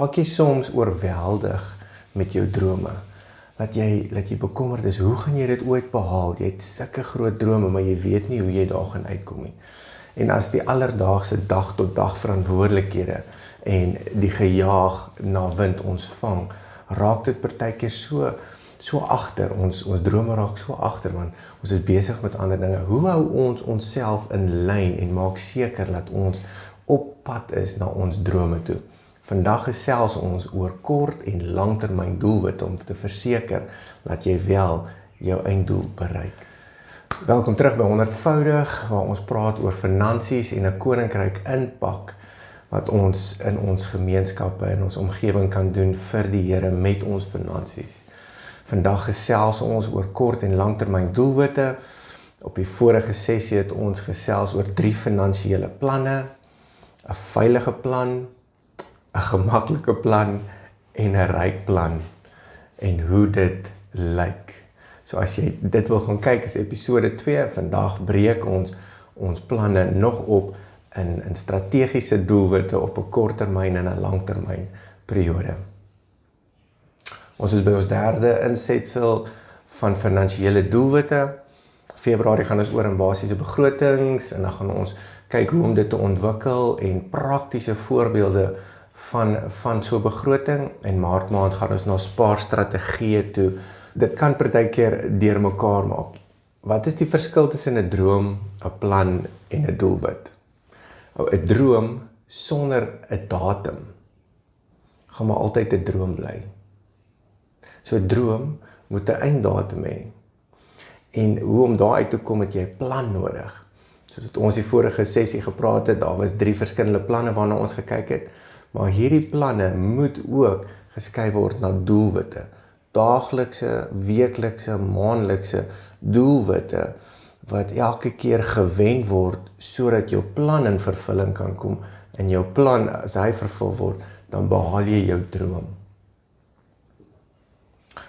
Raak jy soms oorweldig met jou drome? Dat jy bekommerd is, hoe gaan jy dit ooit behaal? Jy het sulke groot drome, maar jy weet nie hoe jy daar gaan uitkom nie. En as die alledaagse dag tot dag verantwoordelikhede en die gejaag na wind ons vang, raak dit partykeer so agter, ons drome raak so agter, want ons is besig met ander dinge. Hoe hou ons onsself in lyn en maak seker dat ons op pad is na ons drome toe? Vandag gesels ons oor kort en langtermyn doelwitte om te verseker dat jy wel jou einddoel bereik. Welkom terug by 100voudig, waar ons praat oor finansies en 'n koninkryk inpak wat ons in ons gemeenskappe en ons omgewing kan doen vir die Here met ons finansies. Vandag gesels ons oor kort en langtermyn doelwitte. Op die vorige sessie het ons gesels oor 3 finansiële planne, 'n veilige plan, 'n gemaklike plan en 'n ryk plan en hoe dit lyk. So as jy dit wil gaan kyk, is episode 2. Vandag breek ons planne nog op in strategiese doelwitte op 'n korttermyn en 'n langtermyn periode. Ons is by ons 3de insetsel van finansiële doelwitte. Februarie gaan ons oor in basiese begrotings en dan gaan ons kyk hoe om dit te ontwikkel en praktiese voorbeelde van so begroting, en Maart maand gaan ons na spaarstrategieë toe. Dit kan partykeer deurmekaar maak. Wat is die verskil tussen 'n droom, 'n plan en 'n doelwit? 'n Droom sonder 'n datum gaan maar altyd 'n droom bly. So 'n droom moet 'n einddatum hê. En hoe om daar uit te kom, het jy 'n plan nodig. Soos wat ons die vorige sessie gepraat het, daar was 3 verskillende planne waarna ons gekyk het. Maar hierdie planne moet ook geskei word na doelwitte. Daaglikse, weeklikse, maandelikse doelwitte wat elke keer gewen word sodat jou plan in vervulling kan kom. En jou plan, as hy vervul word, dan behaal jy jou droom.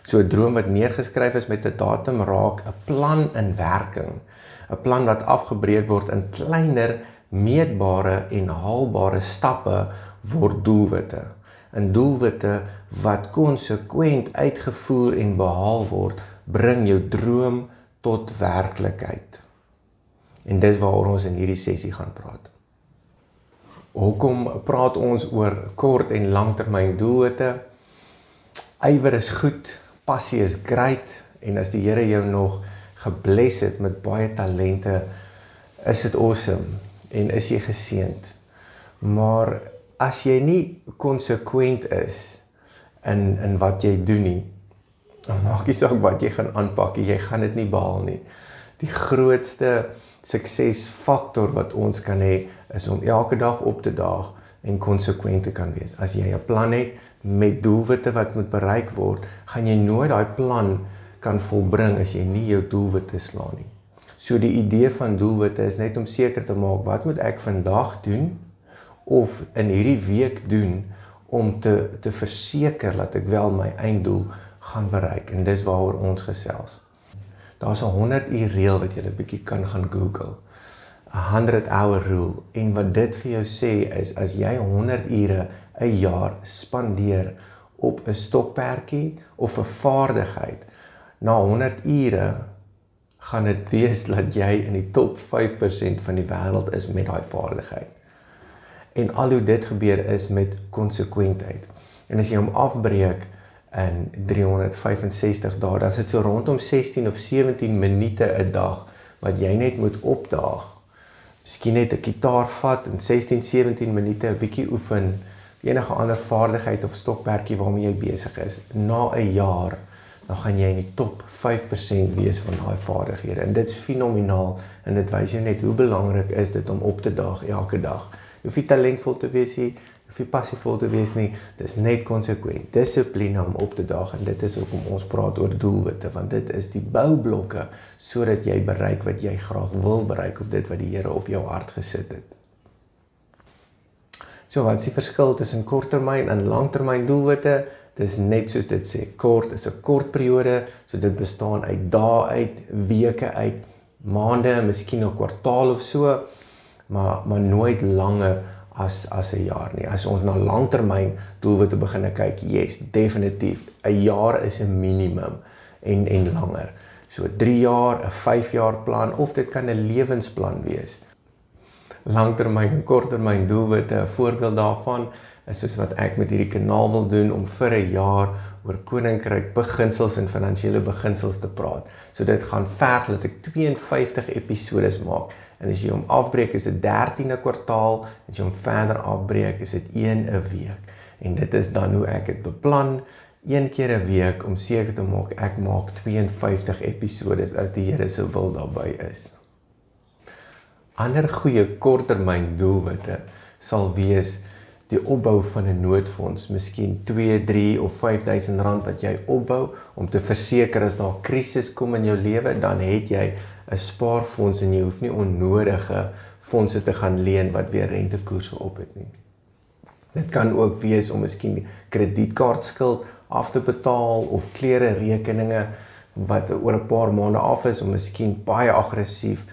So 'n droom wat neergeskryf is met 'n datum raak 'n plan in werking. 'n Plan wat afgebreek word in kleiner, meetbare en haalbare stappe word doelwitte. En doelwitte wat konsekwent uitgevoer en behaal word, bring jou droom tot werklikheid. En dis waaroor ons in hierdie sessie gaan praat. Hoekom praat ons oor kort en langtermyn doelwitte? Ywer is goed, passie is great, en as die Here jou nog gebless het met baie talente, is dit awesome en is jy geseënd. Maar as jy nie konsekwent is in wat jy doen nie, dan maak nie saak wat jy gaan aanpak, jy gaan dit nie behaal nie. Die grootste suksesfaktor wat ons kan hê, is om elke dag op te daag en konsekwent te kan wees. As jy 'n plan het met doelwitte wat moet bereik word, gaan jy nooit daai plan kan volbring as jy nie jou doelwitte slaan nie. So die idee van doelwitte is net om seker te maak, wat moet ek vandag doen of in hierdie week doen om te verseker dat ek wel my einddoel gaan bereik. En dis waaroor ons gesels. Daar's 'n 100-uur reël wat jy 'n bietjie kan gaan Google. 100-hour rule. En wat dit vir jou sê is, as jy 100 ure 'n jaar spandeer op 'n stokperdjie of 'n vaardigheid, na 100 ure gaan dit wees dat jy in die top 5% van die wêreld is met daai vaardigheid. En al hoe dit gebeur is met konsekwentheid. En as jy hom afbreek in 365 dae, dan is dit so rondom 16 of 17 minute 'n dag wat jy net moet opdaag. Miskien net 'n gitaar vat en 16, 17 minute 'n bietjie oefen, enige ander vaardigheid of stokperdjie waarmee jy besig is. Na 'n jaar, dan gaan jy in die top 5% wees van daai vaardighede. En dit's fenomenaal, en dit wys jou net hoe belangrik is dit om op te daag elke dag. Jy hoef nie talentvol te wees nie, jy hoef nie passievol te wees nie, dis net konsekwent, dissipline om op te daag, en dit is hoekom ons praat oor doelwitte, want dit is die boublokke, sodat jy bereik wat jy graag wil bereik, of dit wat die Here op jou hart gesit het. So wat is die verskil tussen korttermyn en langtermyn doelwitte? Dis net soos dit sê, kort is 'n kort periode, so dit bestaan uit dae uit, weke uit, maande, miskien 'n kwartaal of so, maar nooit langer as 'n jaar nie. As ons na langtermyn doelwitte begin kyk, yes, definitief. 'n jaar is 'n minimum en langer. So 3 jaar, 'n 5 jaar plan of dit kan 'n lewensplan wees. Langtermyn en korttermyn doelwitte, 'n voorbeeld daarvan is soos wat ek met hierdie kanaal wil doen om vir 'n jaar oor koninkryk beginsels en finansiële beginsels te praat. So dit gaan verg dat ek 52 episodes maak. En as jy hom afbreek, is dit 13 'n kwartaal, as jy hom verder afbreek, is dit 1 'n week. En dit is dan hoe ek dit beplan, 1 keer 'n week om seker te maak ek maak 52 episodes as die Here se wil daarby is. Ander goeie korttermyn doelwitte sal wees die opbou van 'n noodfonds, miskien 2, 3 of 5000 rand wat jy opbou om te verseker as daar 'n krisis kom in jou lewe, dan het jy 'n spaarfonds en jy hoef nie onnodige fondse te gaan leen wat weer rentekoerse op het nie. Dit kan ook wees om miskien kredietkaartskuld af te betaal of klere rekeninge wat oor 'n paar maande af is, om miskien baie aggressief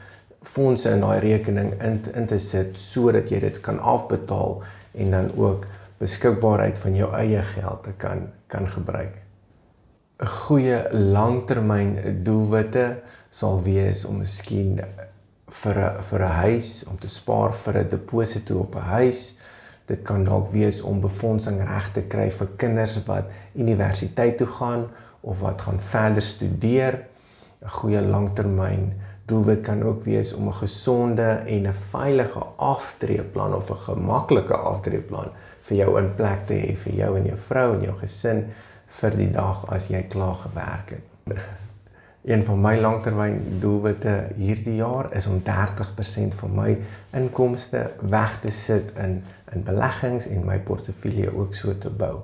fondse in daai rekening in te sit sodat jy dit kan afbetaal en dan ook beskikbaarheid van jou eie geld te kan gebruik. 'n Goeie langtermyn doelwitte sal wees om miskien vir 'n huis, om te spaar vir 'n deposito op 'n huis. Dit kan dalk wees om befondsing reg te kry vir kinders wat universiteit toe gaan of wat gaan verder studeer. 'n Goeie langtermyn doelwit kan ook wees om 'n gesonde en 'n veilige aftreeplan of 'n gemaklike aftreeplan vir jou in plek te hê, vir jou en jou vrou en jou gesin vir die dag as jy klaar gewerk het. Een van my langtermyn doelwitte hierdie jaar is om 30% van my inkomste weg te sit in beleggings en my portefeulje ook so te bou.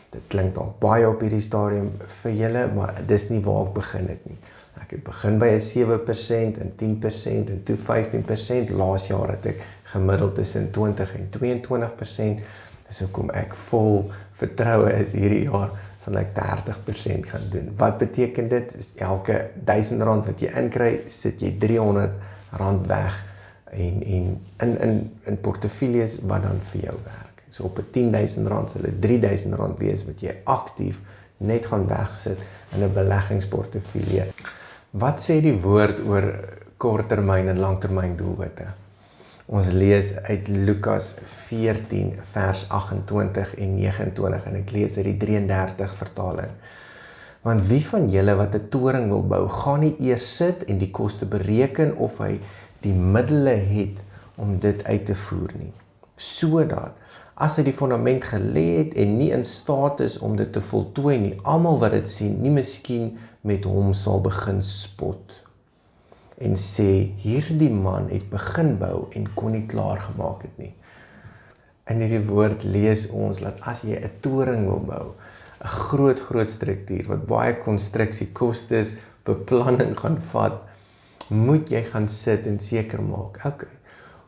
Dit klink dalk baie op hierdie stadium vir julle, maar dis nie waar ek begin het nie. Ek het begin by 'n 7% en 10% en toe 15%. Laas jaar het ek gemiddeld tussen 20 en 22%. Dis hoekom ek vol vertroue is hierdie jaar sal ek 30% gaan doen. Wat beteken dit? Is elke 1000 rand wat jy inkry, sit jy 300 rand weg en in portefeuilles wat dan vir jou werk. So op 'n 10.000 rand sal dit 3000 rand wees wat jy aktief net gaan wegsit in 'n beleggingsportefeulje. Wat sê die woord oor korttermyn en langtermyn doelwitte? Ons lees uit Lukas 14 vers 28 en 29 en ek lees uit die 33 vertaling. Want wie van julle wat 'n toring wil bou, gaan nie eers sit en die koste bereken of hy die middele het om dit uit te voer nie. Sodat as hy die fondament gelê het en nie in staat is om dit te voltooi nie, almal wat dit sien, nie miskien met hom sal begin spot en sê, hierdie man het begin bou en kon nie klaar gemaak het nie. In hierdie woord lees ons dat as jy 'n toring wil bou, 'n groot struktuur wat baie konstruksiekostes, beplanning gaan vat, moet jy gaan sit en seker maak, okay,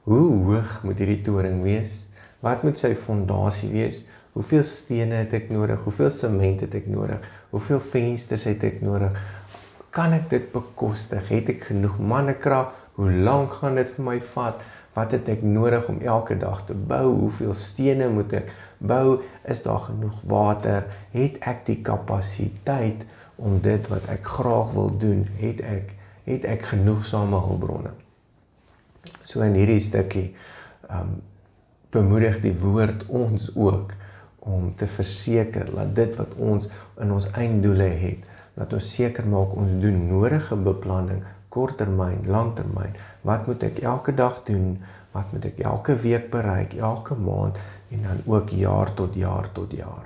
hoe hoog moet hierdie toring wees? Wat moet sy fondasie wees? Hoeveel stene het ek nodig? Hoeveel sement het ek nodig? Hoeveel vensters het ek nodig? Kan ek dit bekostig? Het ek genoeg mannekrag? Hoe lank gaan dit vir my vat? Wat het ek nodig om elke dag te bou? Hoeveel stene moet ek bou? Is daar genoeg water? Het ek die kapasiteit om dit wat ek graag wil doen? Het ek genoegsame hulpbronne? So in hierdie stukkie bemoedig die woord ons ook om te verseker dat dit wat ons in ons einddoele het, dat ons seker maak ons doen nodige beplanning, korttermyn, langtermyn. Wat moet ek elke dag doen? Wat moet ek elke week bereik, elke maand en dan ook jaar tot jaar tot jaar.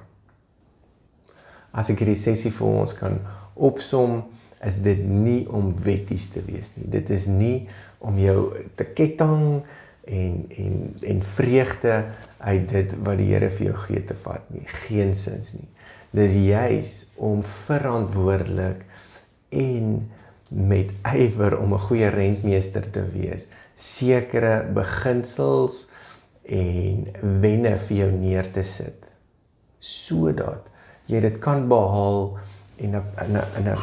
As ek hierdie sessie vir ons kan opsom, is dit nie om wetties te wees nie. Dit is nie om jou te ketting en vreugde uit dit wat die Here vir jou gee te vat nie. Geensins nie. Dis juis om verantwoordelik en met ywer om 'n goeie rentmeester te wees, sekere beginsels en wenne vir jou neer te sit, sodat jy dit kan behaal en in 'n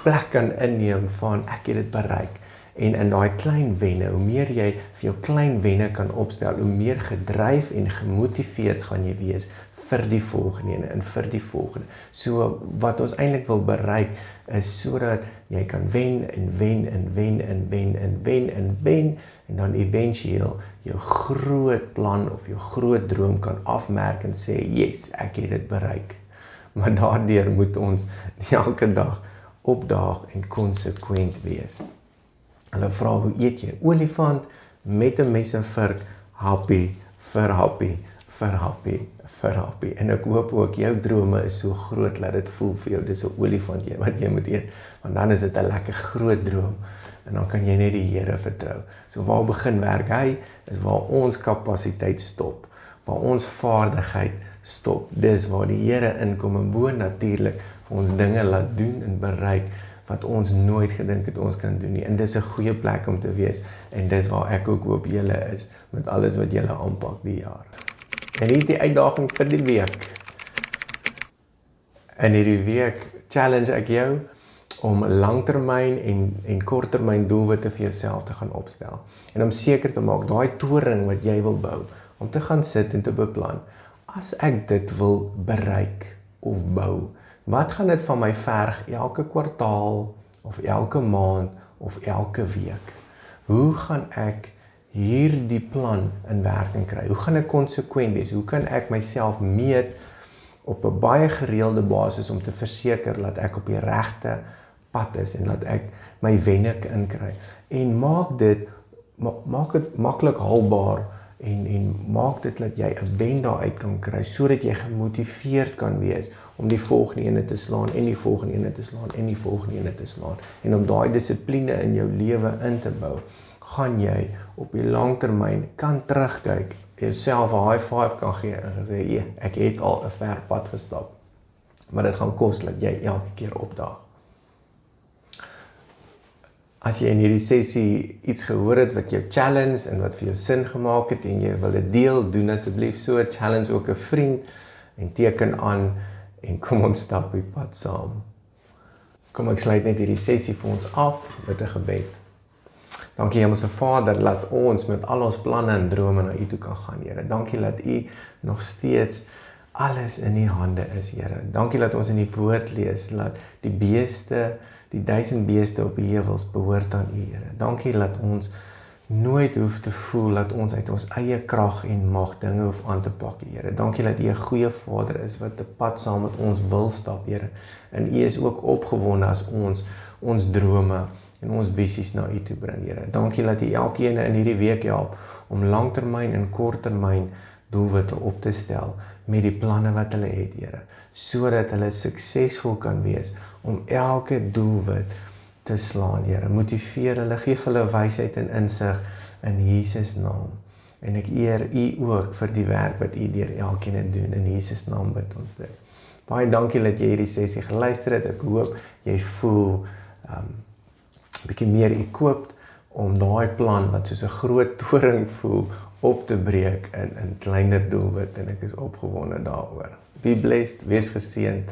plek kan inneem van ek het dit bereik, En in daai klein wenne, hoe meer jy vir jou klein wenne kan opstel, hoe meer gedryf en gemotiveerd gaan jy wees vir die volgende en vir die volgende. So wat ons eintlik wil bereik is sodat jy kan wen en wen en wen en wen en wen en wen en dan éventueel jou groot plan of jou groot droom kan afmerk en sê, yes, ek het dit bereik. Maar daardeur moet ons elke dag opdaag en konsekwent wees. Hulle vra, hoe eet jy? Olifant met 'n mes en vork, happy, vir happy, vir happy, vir happy. En ek hoop ook jou drome is so groot dat dit voel vir jou dis 'n olifant wat jy moet eet, want dan is dit 'n lekker groot droom en dan kan jy net die Here vertrou. So waar begin werk hy is waar ons kapasiteit stop, waar ons vaardigheid stop. Dis waar die Here inkom en bo natuurlik vir ons dinge laat doen en bereik wat ons nooit gedink het ons kan doen nie. En dis 'n goeie plek om te wees en dis waar ek ook hoop julle is met alles wat julle aanpak die jaar. En hier is die uitdaging vir die week. In hierdie week challenge ek jou om langtermyn en korttermyn doelwitte vir jouself te gaan opstel. En om seker te maak, daai toring wat jy wil bou, om te gaan sit en te beplan, as ek dit wil bereik of bou, wat gaan dit van my verg elke kwartaal, of elke maand, of elke week? Hoe gaan ek hierdie plan in werking kry? Hoe gaan ek konsekwent wees? Hoe kan ek myself meet op 'n baie gereelde basis om te verseker dat ek op die regte pad is en dat ek my wenne inkry? En maak dit maklik haalbaar en maak dit dat jy 'n wen daaruit kan kry, sodat jy gemotiveerd kan wees om die volgende ene te slaan en die volgende ene te slaan en die volgende ene te slaan. En om daai dissipline in jou lewe in te bou, gaan jy op die langtermyn kan terugkyk, jouself 'n high five kan gee en sê, "Ja, ek het al 'n ver pad gestap." Maar dit gaan kos dat jy elke keer opdaag. As jy in hierdie sessie iets gehoor het wat jou challenge en wat vir jou sin gemaak het en jy wil dit deel, doen asseblief so, challenge ook 'n vriend en teken aan en kom ons stap die pad saam. Kom ek sluit net hierdie sessie vir ons af met 'n gebed. Dankie Hemelse Vader, laat ons met al ons planne en drome na U toe kan gaan, Here. Dankie dat U nog steeds alles in U hande is, Here. Dankie dat ons in die woord lees, dat die beeste, die 1000 beeste op die heuwels behoort aan U, Here. Dankie dat ons nooit hoef te voel dat ons uit ons eie krag en mag dinge hoef aan te pak, Here. Dankie dat U 'n goeie Vader is wat 'n pad saam met ons wil stap, Here. En U is ook opgewonde as ons drome en ons visies na U toe bring, Here. Dankie dat U elkeen in hierdie week help om langtermyn en korttermyn doelwitte op te stel met die planne wat hulle het, Here, sodat hulle suksesvol kan wees om elke doelwit te slaan, Here. Motiveer hulle, gee hulle wysheid en insig in Jesus naam. En ek eer U ook vir die werk wat U deur elkeen doen. In Jesus naam bid ons dit. Baie dankie dat jy hierdie sessie geluister het. Ek hoop jy voel 'n bietjie meer equipped om daai plan wat soos 'n groot toring voel op te breek in kleiner doelwitte en ek is opgewonde daaroor. Be blessed, wees geseënd.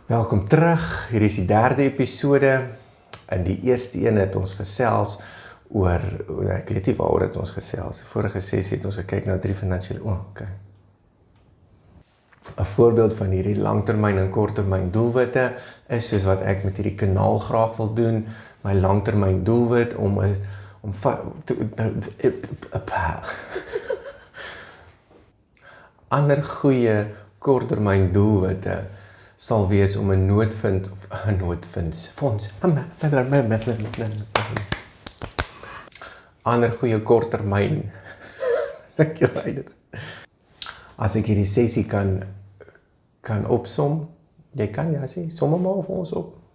Welkom terug. Hier is die 3de episode. In die eerste een het ons gesels oor, ek weet nie waaroor het ons gesels. Vorige sessie het ons gekyk na 3 finansiële, okay. 'n voorbeeld van hierdie langtermyn en korttermyn doelwitte is soos wat ek met hierdie kanaal graag wil doen. My langtermyn doelwit om ander goeie korttermyn doelwitte sal wees om 'n noodfonds. Ander goeie korttermyn. As ek hierdie sessie kan opsom, jy kan ja sê, som maar vir ons op.